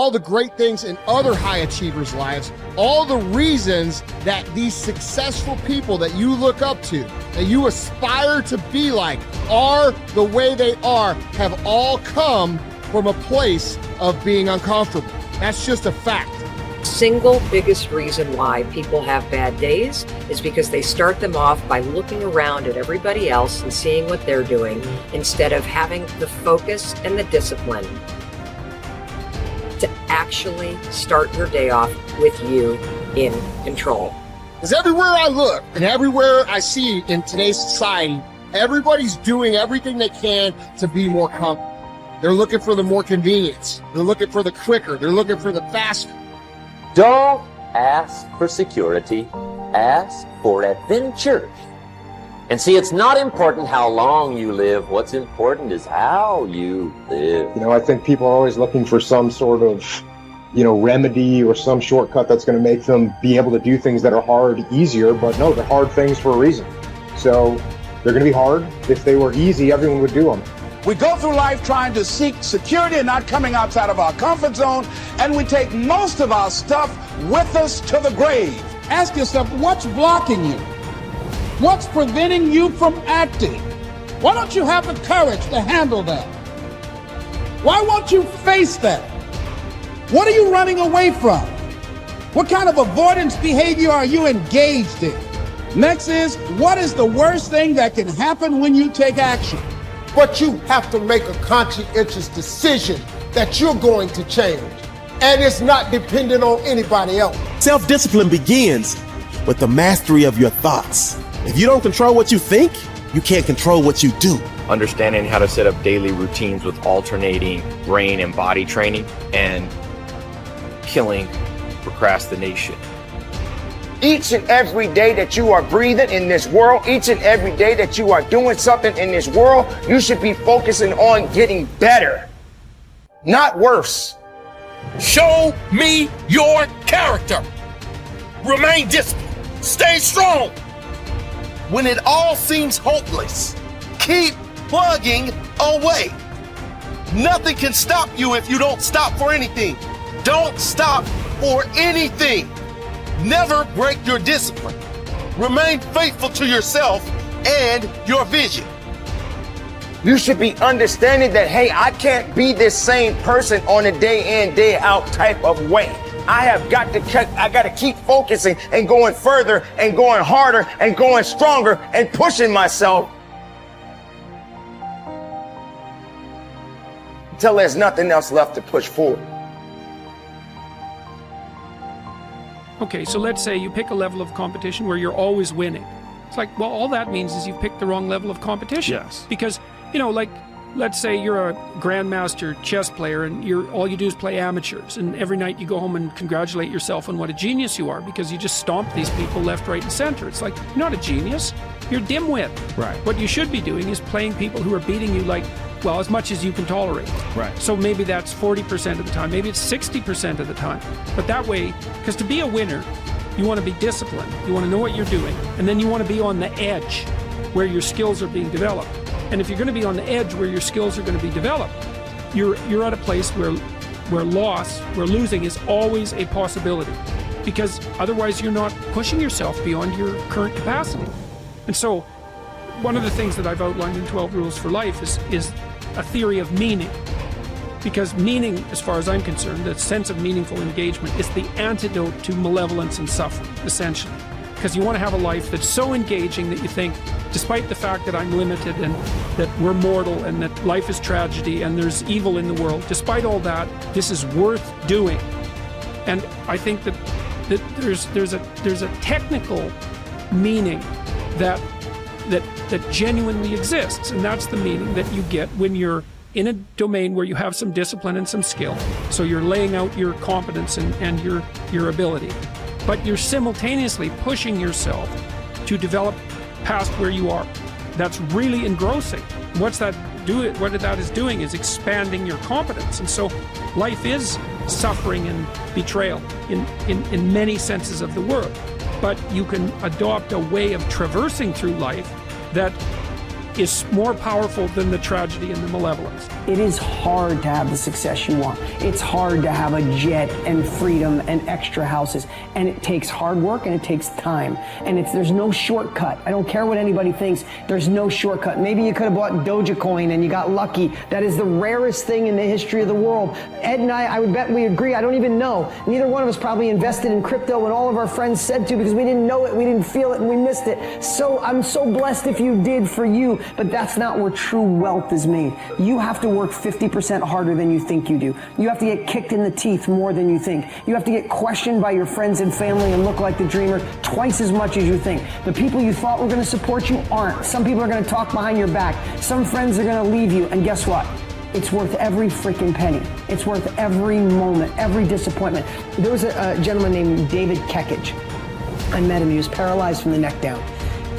all the great things in other high achievers' lives, all the reasons that these successful people that you look up to, that you aspire to be like, are the way they are, have all come from a place of being uncomfortable. That's just a fact. Single biggest reason why people have bad days is because they start them off by looking around at everybody else and seeing what they're doing instead of having the focus and the discipline to actually start your day off with you in control. Because everywhere I look and everywhere I see in today's society, everybody's doing everything they can to be more comfortable. They're looking for the more convenience. They're looking for the quicker. They're looking for the faster. Don't ask for security, ask for adventure. And see, it's not important how long you live. What's important is how you live. You know, I think people are always looking for some sort of, remedy or some shortcut that's going to make them be able to do things that are hard easier. But no, they're hard things for a reason. So they're going to be hard. If they were easy, everyone would do them. We go through life trying to seek security and not coming outside of our comfort zone, and we take most of our stuff with us to the grave. Ask yourself, what's blocking you? What's preventing you from acting? Why don't you have the courage to handle that? Why won't you face that? What are you running away from? What kind of avoidance behavior are you engaged in? Next is, what is the worst thing that can happen when you take action? But you have to make a conscientious decision that you're going to change. And it's not dependent on anybody else. Self-discipline begins with the mastery of your thoughts. If you don't control what you think, you can't control what you do. Understanding how to set up daily routines with alternating brain and body training and killing procrastination. Each and every day that you are breathing in this world, each and every day that you are doing something in this world, you should be focusing on getting better, not worse. Show me your character. Remain disciplined. Stay strong. When it all seems hopeless, keep plugging away. Nothing can stop you if you don't stop for anything. Don't stop for anything. Never break your discipline. Remain faithful to yourself and your vision. You should be understanding that, hey, I can't be this same person on a day in, day out type of way. I got to keep focusing and going further and going harder and going stronger and pushing myself until there's nothing else left to push forward. Okay, so let's say you pick a level of competition where you're always winning. It's like, well, all that means is you've picked the wrong level of competition. Yes. Because, let's say you're a grandmaster chess player and all you do is play amateurs, and every night you go home and congratulate yourself on what a genius you are because you just stomped these people left, right, and center. It's like, you're not a genius, you're dimwit. Right. What you should be doing is playing people who are beating you as much as you can tolerate. Right. So maybe that's 40% of the time, maybe it's 60% of the time. But that way, because to be a winner, you want to be disciplined, you want to know what you're doing, and then you want to be on the edge where your skills are being developed. And if you're going to be on the edge where your skills are going to be developed, you're at a place where losing is always a possibility, because otherwise you're not pushing yourself beyond your current capacity. And so one of the things that I've outlined in 12 Rules for Life is a theory of meaning. Because meaning, as far as I'm concerned, the sense of meaningful engagement is the antidote to malevolence and suffering, essentially. Because you want to have a life that's so engaging that you think, despite the fact that I'm limited and that we're mortal and that life is tragedy and there's evil in the world, despite all that, this is worth doing. And I think that there's a technical meaning that genuinely exists, and that's the meaning that you get when you're in a domain where you have some discipline and some skill. So you're laying out your competence and your ability, but you're simultaneously pushing yourself to develop past where you are. That's really engrossing. What that is doing is expanding your competence. And so life is suffering and betrayal in many senses of the word. But you can adopt a way of traversing through life that is more powerful than the tragedy and the malevolence. It is hard to have the success you want. It's hard to have a jet and freedom and extra houses. And it takes hard work and it takes time. And there's no shortcut. I don't care what anybody thinks. There's no shortcut. Maybe you could have bought Dogecoin and you got lucky. That is the rarest thing in the history of the world. Ed and I would bet we agree. I don't even know. Neither one of us probably invested in crypto when all of our friends said to, because we didn't know it, we didn't feel it, and we missed it. So I'm so blessed if you did for you. But that's not where true wealth is made. You have to work 50% harder than you think you do. You have to get kicked in the teeth more than you think. You have to get questioned by your friends and family and look like the dreamer twice as much as you think. The people you thought were going to support you aren't. Some people are going to talk behind your back. Some friends are going to leave you. And guess what? It's worth every freaking penny. It's worth every moment, every disappointment. There was a gentleman named David Kekich. I met him. He was paralyzed from the neck down.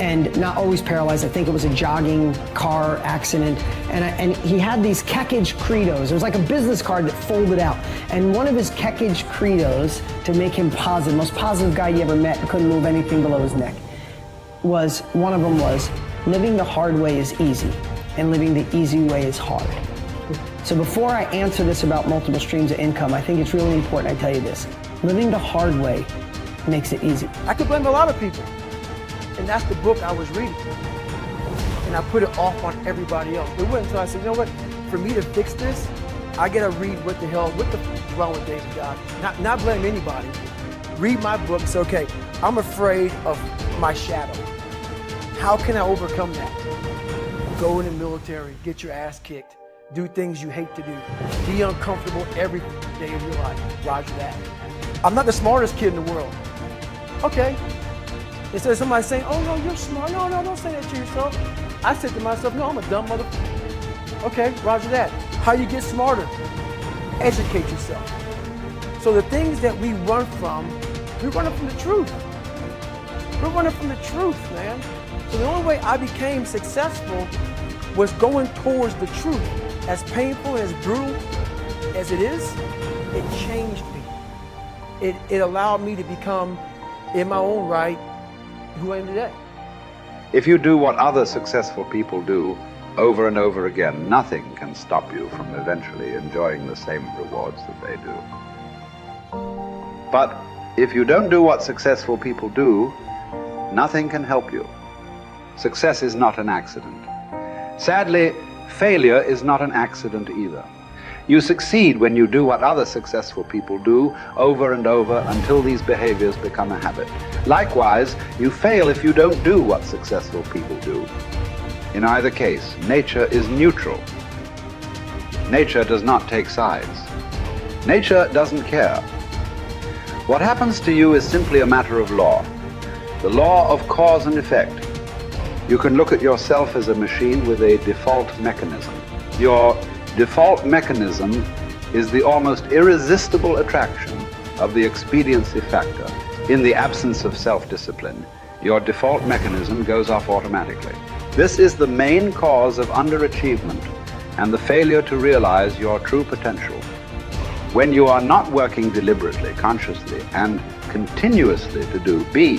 And not always paralyzed. I think it was a jogging car accident. And he had these Kekich credos. It was like a business card that folded out. And one of his Kekich credos, to make him positive, most positive guy you ever met, couldn't move anything below his neck, one of them was, living the hard way is easy, and living the easy way is hard. So before I answer this about multiple streams of income, I think it's really important I tell you this. Living the hard way makes it easy. I could blame a lot of people. And that's the book I was reading. And I put it off on everybody else. It wasn't until I said, you know what, for me to fix this, I gotta read what the f is wrong with David God. Not blame anybody. Read my book and say, okay, I'm afraid of my shadow. How can I overcome that? Go in the military, get your ass kicked, do things you hate to do, be uncomfortable every day of your life. Roger that. I'm not the smartest kid in the world. Okay. Instead of somebody saying, oh no, you're smart. No, don't say that to yourself. I said to myself, no, I'm a dumb motherfucker. Okay, roger that. How you get smarter? Educate yourself. So the things that we run from, we're running from the truth. We're running from the truth, man. So the only way I became successful was going towards the truth. As painful and as brutal as it is, it changed me. It allowed me to become, in my own right, who I am today. If you do what other successful people do over and over again, nothing can stop you from eventually enjoying the same rewards that they do. But if you don't do what successful people do, nothing can help you. Success is not an accident. Sadly, failure is not an accident either. You succeed when you do what other successful people do over and over until these behaviors become a habit. Likewise, you fail if you don't do what successful people do. In either case, nature is neutral. Nature does not take sides. Nature doesn't care. What happens to you is simply a matter of law. The law of cause and effect. You can look at yourself as a machine with a default mechanism. Your default mechanism is the almost irresistible attraction of the expediency factor. In the absence of self-discipline, your default mechanism goes off automatically. This is the main cause of underachievement and the failure to realize your true potential. When you are not working deliberately, consciously, and continuously to be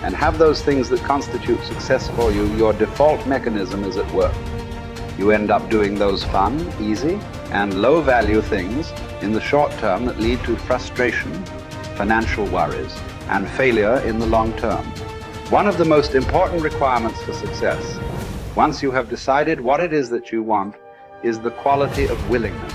and have those things that constitute success for you, your default mechanism is at work. You end up doing those fun, easy, and low-value things in the short term that lead to frustration, financial worries, and failure in the long term. One of the most important requirements for success, once you have decided what it is that you want, is the quality of willingness.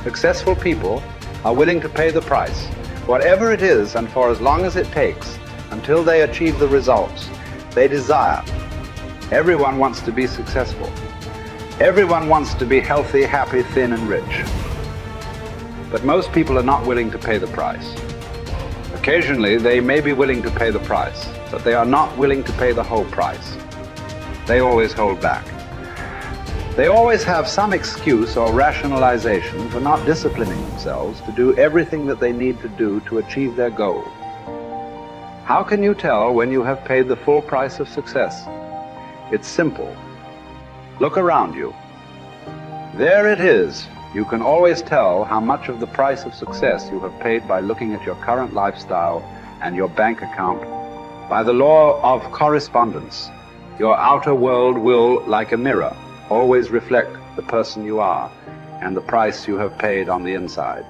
Successful people are willing to pay the price, whatever it is and for as long as it takes, until they achieve the results they desire. Everyone wants to be successful. Everyone wants to be healthy, happy, thin, and rich. But most people are not willing to pay the price. Occasionally, they may be willing to pay the price, but they are not willing to pay the whole price. They always hold back. They always have some excuse or rationalization for not disciplining themselves to do everything that they need to do to achieve their goal. How can you tell when you have paid the full price of success? It's simple. Look around you. There it is. You can always tell how much of the price of success you have paid by looking at your current lifestyle and your bank account. By the law of correspondence, Your outer world will, like a mirror, always reflect the person you are and the price you have paid on the inside.